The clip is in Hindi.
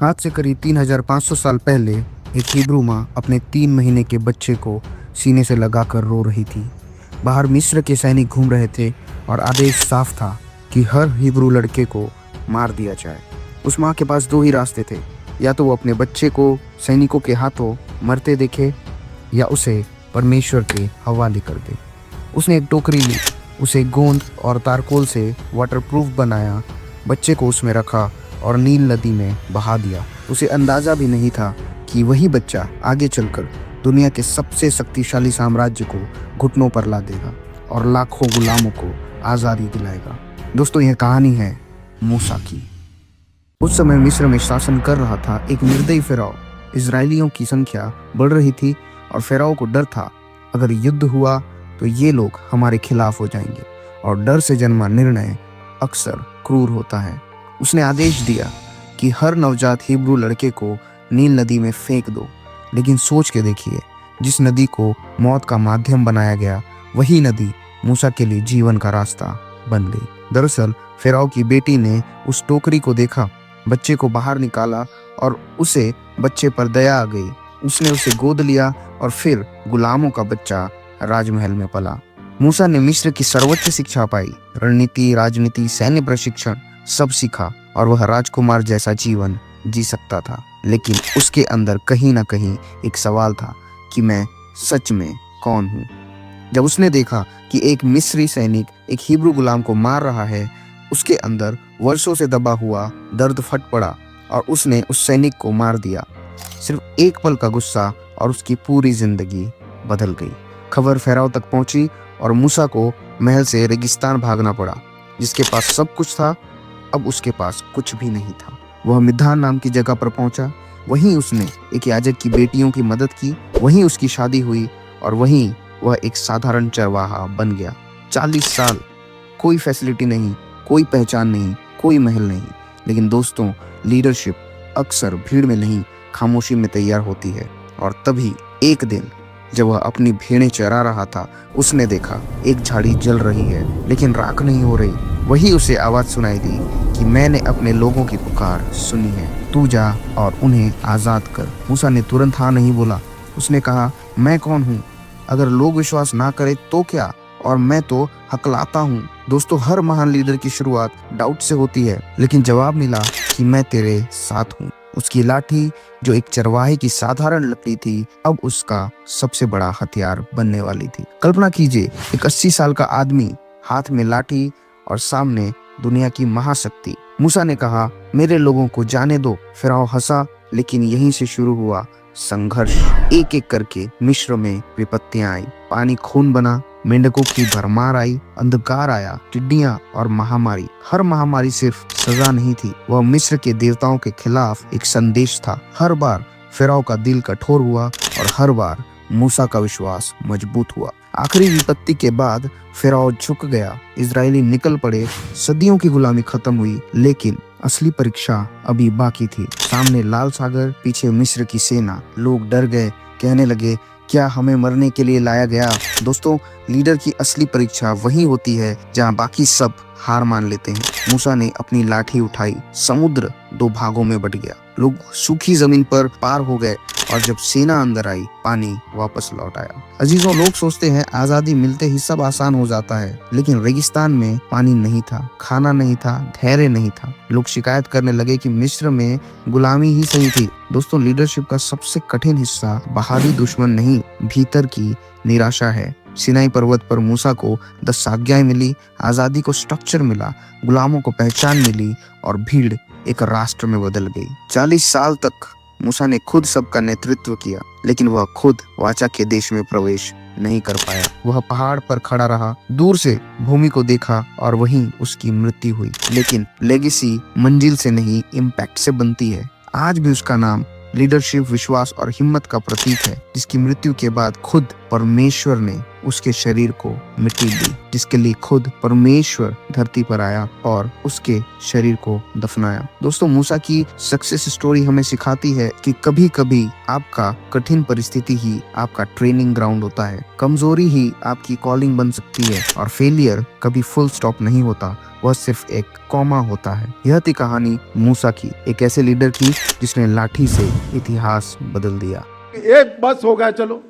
आज से करीब 3500 साल पहले एक हिब्रू माँ अपने 3 महीने के बच्चे को सीने से लगाकर रो रही थी। बाहर मिस्र के सैनिक घूम रहे थे और आदेश साफ था कि हर हिब्रू लड़के को मार दिया जाए। उस माँ के पास 2 ही रास्ते थे, या तो वो अपने बच्चे को सैनिकों के हाथों मरते देखे या उसे परमेश्वर के हवाले कर दे। उसने एक टोकरी ली, उसे गोंद और तारकोल से वाटरप्रूफ बनाया, बच्चे को उसमें रखा और नील नदी में बहा दिया। उसे अंदाजा भी नहीं था कि वही बच्चा आगे चलकर दुनिया के सबसे शक्तिशाली साम्राज्य को घुटनों पर ला देगा और लाखों गुलामों को आज़ादी दिलाएगा। दोस्तों, यह कहानी है मूसा की। उस समय मिस्र में शासन कर रहा था एक निर्दयी फिरौन। इजरायलियों की संख्या बढ़ रही थी और फिरौन को डर था, अगर युद्ध हुआ तो ये लोग हमारे खिलाफ हो जाएंगे, और डर से जन्मा निर्णय अक्सर क्रूर होता है। उसने आदेश दिया कि हर नवजात हिब्रू लड़के को नील नदी में फेंक दो। लेकिन सोच के देखिए, जिस नदी को मौत का माध्यम बनाया गया, वही नदी मूसा के लिए जीवन का रास्ता बन गई। दरअसल फिरौन की बेटी ने उस टोकरी को देखा, बच्चे को बाहर निकाला और उसे बच्चे पर दया आ गई। उसने उसे गोद लिया और फिर गुलामों का बच्चा राजमहल में पला। मूसा ने मिस्र की सर्वोच्च शिक्षा पाई, रणनीति, राजनीति, सैन्य प्रशिक्षण सब सीखा, और वह राजकुमार जैसा जीवन जी सकता था। लेकिन उसके अंदर कहीं ना कहीं एक सवाल था कि मैं सच में कौन हूँ। जब उसने देखा कि एक मिस्री सैनिक एक हिब्रू गुलाम को मार रहा है, उसके अंदर वर्षों से दबा हुआ दर्द फट पड़ा और उसने उस सैनिक को मार दिया। सिर्फ एक पल का गुस्सा और उसकी पूरी जिंदगी बदल गई। खबर फिरौन तक पहुंची और मूसा को महल से रेगिस्तान भागना पड़ा। जिसके पास सब कुछ था, अब उसके पास कुछ भी नहीं था। वह मिद्यान नाम की जगह पर पहुंचा। वहीं उसने एक याजक की बेटियों की मदद की, वहीं उसकी शादी हुई और वहीं वह एक साधारण चरवाहा बन गया। 40 साल, कोई फैसिलिटी नहीं, कोई पहचान नहीं, कोई महल नहीं। लेकिन दोस्तों, लीडरशिप अक्सर भीड़ में नहीं, खामोशी में तैयार होती है। और तभी एक दिन जब वह अपनी भेड़ें चरा रहा था, उसने देखा एक झाड़ी जल रही है लेकिन राख नहीं हो रही। वही उसे आवाज सुनाई दी कि मैंने अपने लोगों की पुकार सुनी है, तू जा और उन्हें आजाद कर। मूसा ने तुरंत हाँ नहीं बोला। उसने कहा, मैं कौन हूँ? अगर लोग विश्वास ना करे तो क्या, और मैं तो हकलाता हूँ। दोस्तों, हर महान लीडर की शुरुआत डाउट से होती है, लेकिन जवाब मिला कि मैं तेरे साथ हूँ। उसकी लाठी, जो एक चरवाहे की साधारण लकड़ी थी, अब उसका सबसे बड़ा हथियार बनने वाली थी। कल्पना कीजिए, एक 80 साल का आदमी, हाथ में लाठी और सामने दुनिया की महाशक्ति। मूसा ने कहा, मेरे लोगों को जाने दो। फिरौन हंसा, लेकिन यहीं से शुरू हुआ संघर्ष। एक एक करके मिस्र में विपत्तियां आई। पानी खून बना, मेंढकों की भरमार आई, अंधकार आया, टिड्डियां और महामारी। हर महामारी सिर्फ सजा नहीं थी, वह मिस्र के देवताओं के खिलाफ एक संदेश था। हर बार फिरौन का दिल कठोर हुआ और हर बार मूसा का विश्वास मजबूत हुआ। आखिरी विपत्ति के बाद फिरौन झुक गया। इजरायली निकल पड़े, सदियों की गुलामी खत्म हुई, लेकिन असली परीक्षा अभी बाकी थी। सामने लाल सागर, पीछे मिस्र की सेना। लोग डर गए, कहने लगे, क्या हमें मरने के लिए लाया गया? दोस्तों, लीडर की असली परीक्षा वही होती है जहां बाकी सब हार मान लेते हैं। मूसा ने अपनी लाठी उठाई, समुद्र 2 भागों में बट गया। लोग सूखी जमीन पर पार हो गए और जब सेना अंदर आई, पानी वापस लौट आया। अजीजों, लोग सोचते हैं आजादी मिलते ही सब आसान हो जाता है, लेकिन रेगिस्तान में पानी नहीं था, खाना नहीं था, धैर्य नहीं था। लोग शिकायत करने लगे कि मिस्र में गुलामी ही सही थी। दोस्तों, लीडरशिप का सबसे कठिन हिस्सा बाहरी दुश्मन नहीं, भीतर की निराशा है। सिनाई पर्वत पर मूसा को 10 आज्ञाएं मिली, आजादी को स्ट्रक्चर मिला, गुलामों को पहचान मिली और भीड़ एक राष्ट्र में बदल गई। 40 साल तक मूसा ने खुद सबका नेतृत्व किया, लेकिन वह खुद वाचा के देश में प्रवेश नहीं कर पाया। वह पहाड़ पर खड़ा रहा, दूर से भूमि को देखा और वहीं उसकी मृत्यु हुई। लेकिन लेगेसी मंजिल से नहीं, इम्पैक्ट से बनती है। आज भी उसका नाम लीडरशिप, विश्वास और हिम्मत का प्रतीक है, जिसकी मृत्यु के बाद खुद परमेश्वर ने उसके शरीर को मिट्टी दी, जिसके लिए खुद परमेश्वर धरती पर आया और उसके शरीर को दफनाया। दोस्तों, मूसा की सक्सेस स्टोरी हमें सिखाती है कि कभी कभी आपका कठिन परिस्थिति ही आपका ट्रेनिंग ग्राउंड होता है। कमजोरी ही आपकी कॉलिंग बन सकती है और फेलियर कभी फुल स्टॉप नहीं होता। वह सिर्फ एक कॉमा होता है। यह थी कहानी मूसा की, एक ऐसे लीडर की जिसने लाठी से इतिहास बदल दिया। एक बस हो गया, चलो